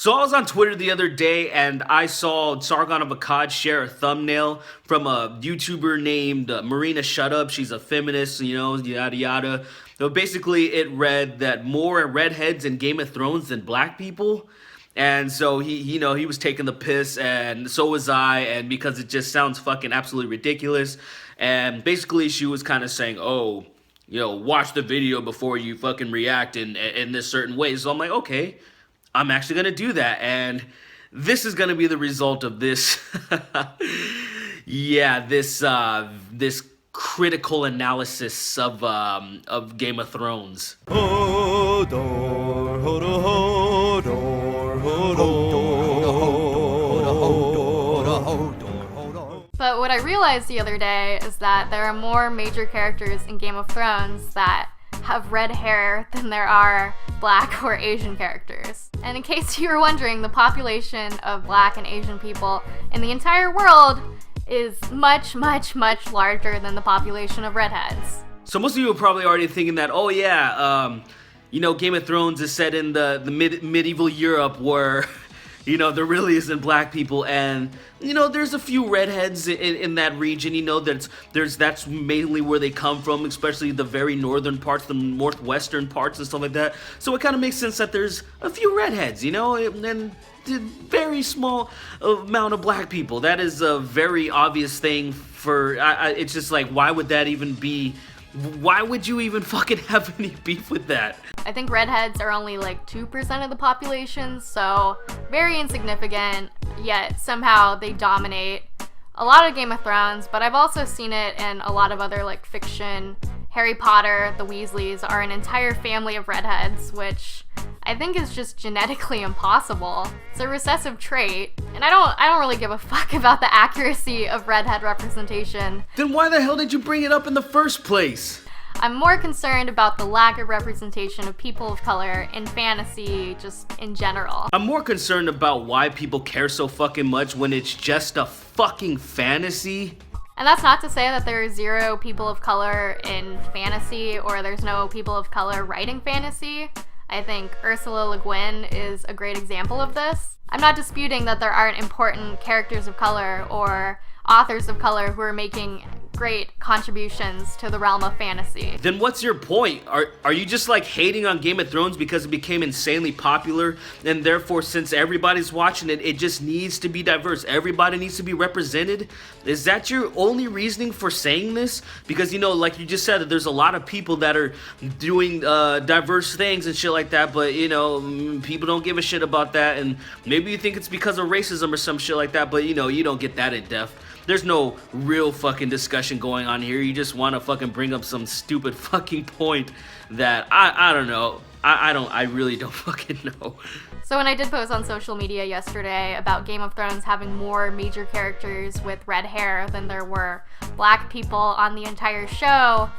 So I was on Twitter the other day and I saw Sargon of Akkad share a thumbnail from a YouTuber named Marina Shutup. She's a feminist, yada yada. So basically it read that more redheads in Game of Thrones than black people. And so he was taking the piss, and so was I, and because it just sounds fucking absolutely ridiculous. And basically she was kind of saying, oh, watch the video before you fucking react in this certain way. So I'm like, okay, I'm actually going to do that. And this is going to be the result of this. This critical analysis of Game of Thrones. But what I realized the other day is that there are more major characters in Game of Thrones that have red hair than there are black or Asian characters. And in case you were wondering, the population of black and Asian people in the entire world is much, much, much larger than the population of redheads. So most of you are probably already thinking that, oh yeah, Game of Thrones is set in the medieval Europe where, there really isn't black people, and, there's a few redheads in that region, that's mainly where they come from, especially the very northern parts, the northwestern parts and stuff like that. So it kind of makes sense that there's a few redheads, and a very small amount of black people. That is a very obvious thing it's just like, why would that even be? Why would you even fucking have any beef with that? I think redheads are only like 2% of the population, so very insignificant, yet somehow they dominate a lot of Game of Thrones, but I've also seen it in a lot of other like fiction. Harry Potter, the Weasleys are an entire family of redheads, which I think is just genetically impossible. It's a recessive trait, and I don't really give a fuck about the accuracy of redhead representation. Then why the hell did you bring it up in the first place? I'm more concerned about the lack of representation of people of color in fantasy, just in general. I'm more concerned about why people care so fucking much when it's just a fucking fantasy. And that's not to say that there are zero people of color in fantasy, or there's no people of color writing fantasy. I think Ursula Le Guin is a great example of this. I'm not disputing that there aren't important characters of color or authors of color who are making great contributions to the realm of fantasy. Then what's your point? Are you just like hating on Game of Thrones because it became insanely popular, and therefore since everybody's watching it, it just needs to be diverse? Everybody needs to be represented? Is that your only reasoning for saying this? Because like you just said, that there's a lot of people that are doing diverse things and shit like that, but people don't give a shit about that, and maybe you think it's because of racism or some shit like that, but you don't get that in depth. There's no real fucking discussion going on here. You just want to fucking bring up some stupid fucking point that I don't know. I really don't fucking know. So when I did post on social media yesterday about Game of Thrones having more major characters with red hair than there were black people on the entire show,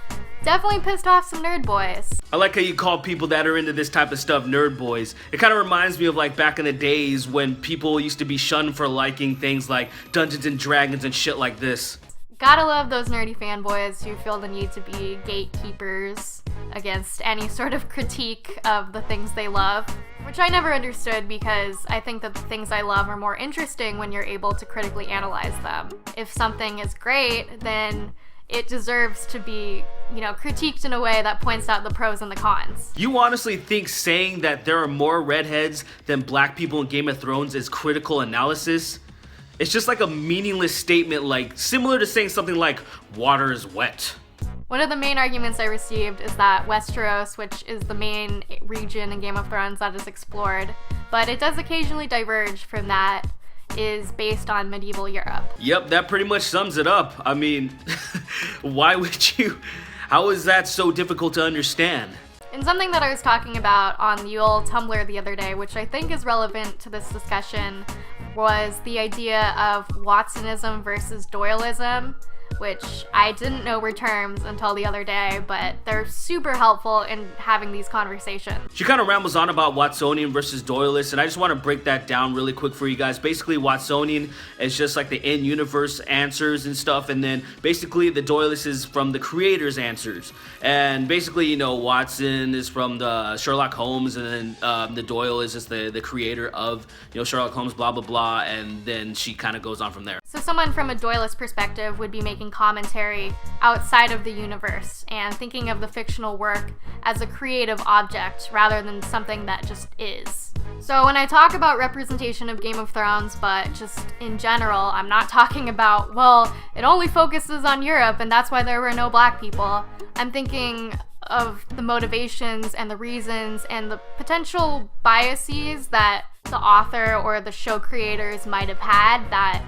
definitely pissed off some nerd boys. I like how you call people that are into this type of stuff nerd boys. It kind of reminds me of like back in the days when people used to be shunned for liking things like Dungeons and Dragons and shit like this. Gotta love those nerdy fanboys who feel the need to be gatekeepers against any sort of critique of the things they love, which I never understood because I think that the things I love are more interesting when you're able to critically analyze them. If something is great, then it deserves to be, critiqued in a way that points out the pros and the cons. You honestly think saying that there are more redheads than black people in Game of Thrones is critical analysis? It's just like a meaningless statement, like similar to saying something like, water is wet. One of the main arguments I received is that Westeros, which is the main region in Game of Thrones that is explored, but it does occasionally diverge from that, is based on medieval Europe. Yep, that pretty much sums it up. I mean, how is that so difficult to understand? And something that I was talking about on the old Tumblr the other day, which I think is relevant to this discussion, was the idea of Watsonism versus Doyleism, which I didn't know were terms until the other day, but they're super helpful in having these conversations. She kind of rambles on about Watsonian versus Doyleist, and I just want to break that down really quick for you guys. Basically, Watsonian is just like the in-universe answers and stuff, and then basically the Doyleist is from the creator's answers. And basically, you know, Watson is from the Sherlock Holmes, and then the Doyle is just the creator of, you know, Sherlock Holmes, blah, blah, blah, and then she kind of goes on from there. So someone from a Doyleist perspective would be making commentary outside of the universe and thinking of the fictional work as a creative object rather than something that just is. So when I talk about representation of Game of Thrones, but just in general, I'm not talking about, well, it only focuses on Europe and that's why there were no black people. I'm thinking of the motivations and the reasons and the potential biases that the author or the show creators might have had that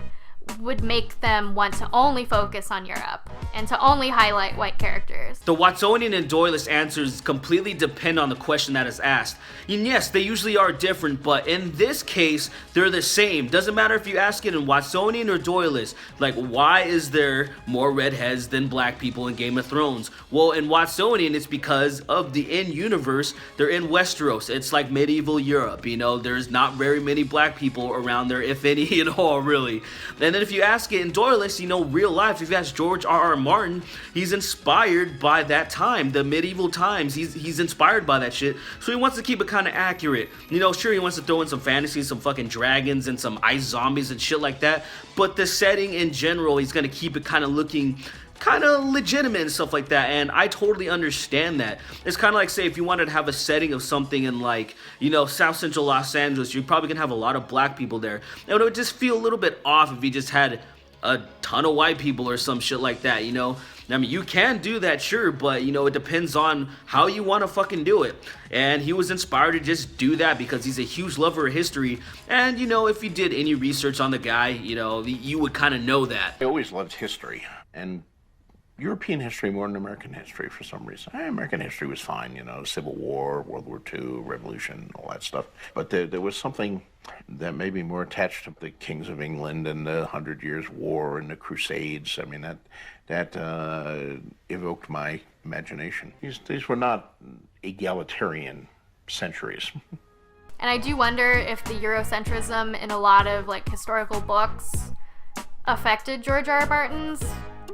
would make them want to only focus on Europe and to only highlight white characters. The Watsonian and Doyleist answers completely depend on the question that is asked. And yes, they usually are different, but in this case, they're the same. Doesn't matter if you ask it in Watsonian or Doyleist. Like, why is there more redheads than black people in Game of Thrones? Well, in Watsonian, it's because of the in-universe. They're in Westeros. It's like medieval Europe, you know? There's not very many black people around there, if any at all, really. And then if you ask it in Doyleist, you know, real life, if you ask George R.R. Martin, he's inspired by that time, the medieval times. He's inspired by that shit, so he wants to keep it kind of accurate. You know, sure, he wants to throw in some fantasy, some fucking dragons and some ice zombies and shit like that, but the setting in general, he's gonna keep it kind of looking kind of legitimate and stuff like that, and I totally understand that. It's kind of like, say, if you wanted to have a setting of something in, like, you know, South Central Los Angeles, you're probably gonna have a lot of black people there, and it would just feel a little bit off if you just had a ton of white people or some shit like that, you know? I mean, you can do that, sure, but, you know, it depends on how you want to fucking do it. And he was inspired to just do that because he's a huge lover of history. And, you know, if you did any research on the guy, you know, you would kind of know that. I always loved history, and European history more than American history for some reason. American history was fine, you know, Civil War, World War II, Revolution, all that stuff. But there was something that made me more attached to the kings of England and the 100 Years' War and the Crusades. I mean, that evoked my imagination. These were not egalitarian centuries. And I do wonder if the Eurocentrism in a lot of, like, historical books affected George R.R. Martin's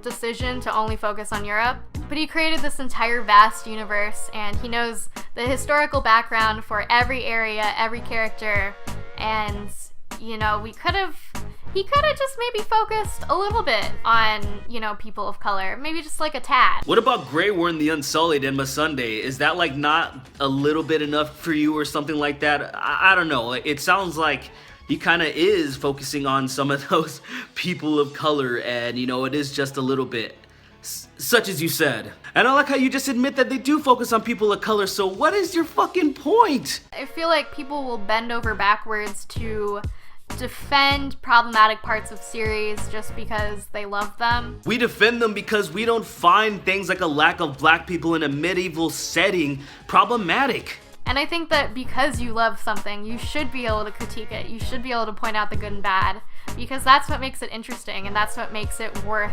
decision to only focus on Europe. But he created this entire vast universe, and he knows the historical background for every area, every character, and, you know, he could have just maybe focused a little bit on, you know, people of color, maybe just like a tad. What about Grey Worm the Unsullied and Missandei? Is that, like, not a little bit enough for you or something like that? I don't know. It sounds like he kind of is focusing on some of those people of color, and, you know, it is just a little bit, such as you said. And I like how you just admit that they do focus on people of color, so what is your fucking point? I feel like people will bend over backwards to defend problematic parts of series just because they love them. We defend them because we don't find things like a lack of black people in a medieval setting problematic. And I think that because you love something, you should be able to critique it. You should be able to point out the good and bad, because that's what makes it interesting, and that's what makes it worth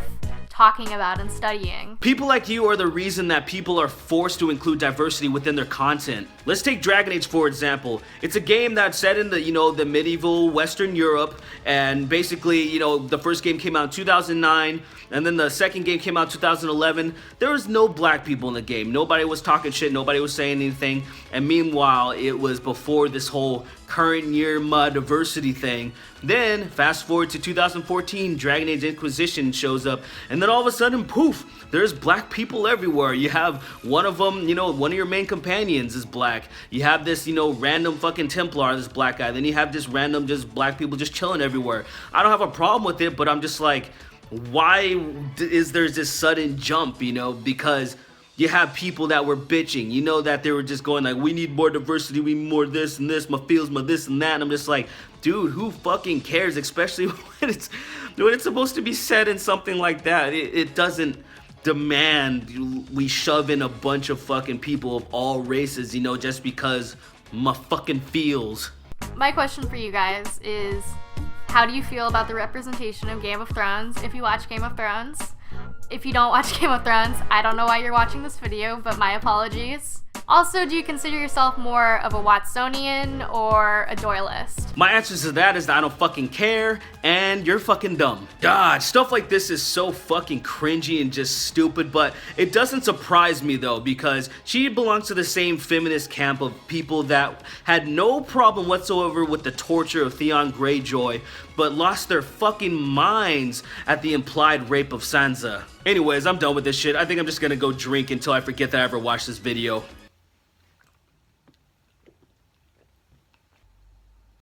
talking about and studying. People like you are the reason that people are forced to include diversity within their content. Let's take Dragon Age, for example. It's a game that's set in the, you know, the medieval Western Europe, and basically, you know, the first game came out in 2009, and then the second game came out in 2011. There was no black people in the game. Nobody was talking shit, nobody was saying anything, and meanwhile, it was before this whole current year diversity thing. Then, fast forward to 2014, Dragon Age Inquisition shows up, and then all of a sudden, poof, there's black people everywhere. You have one of them, you know, one of your main companions is black. You have this, you know, random fucking Templar, this black guy. Then you have this random just black people just chilling everywhere. I don't have a problem with it, but I'm just like, why is there this sudden jump, you know? Because you have people that were bitching, you know, that they were just going like, we need more diversity, we need more this and this, my feels, my this and that. And I'm just like, dude, who fucking cares? Especially when it's supposed to be said in something like that. It doesn't demand we shove in a bunch of fucking people of all races, you know, just because my fucking feels. My question for you guys is, how do you feel about the representation of Game of Thrones if you watch Game of Thrones? If you don't watch Game of Thrones, I don't know why you're watching this video, but my apologies. Also, do you consider yourself more of a Watsonian or a Doyleist? My answer to that is that I don't fucking care, and you're fucking dumb. God, stuff like this is so fucking cringy and just stupid, but it doesn't surprise me though, because she belongs to the same feminist camp of people that had no problem whatsoever with the torture of Theon Greyjoy, but lost their fucking minds at the implied rape of Sansa. Anyways, I'm done with this shit. I think I'm just gonna go drink until I forget that I ever watched this video.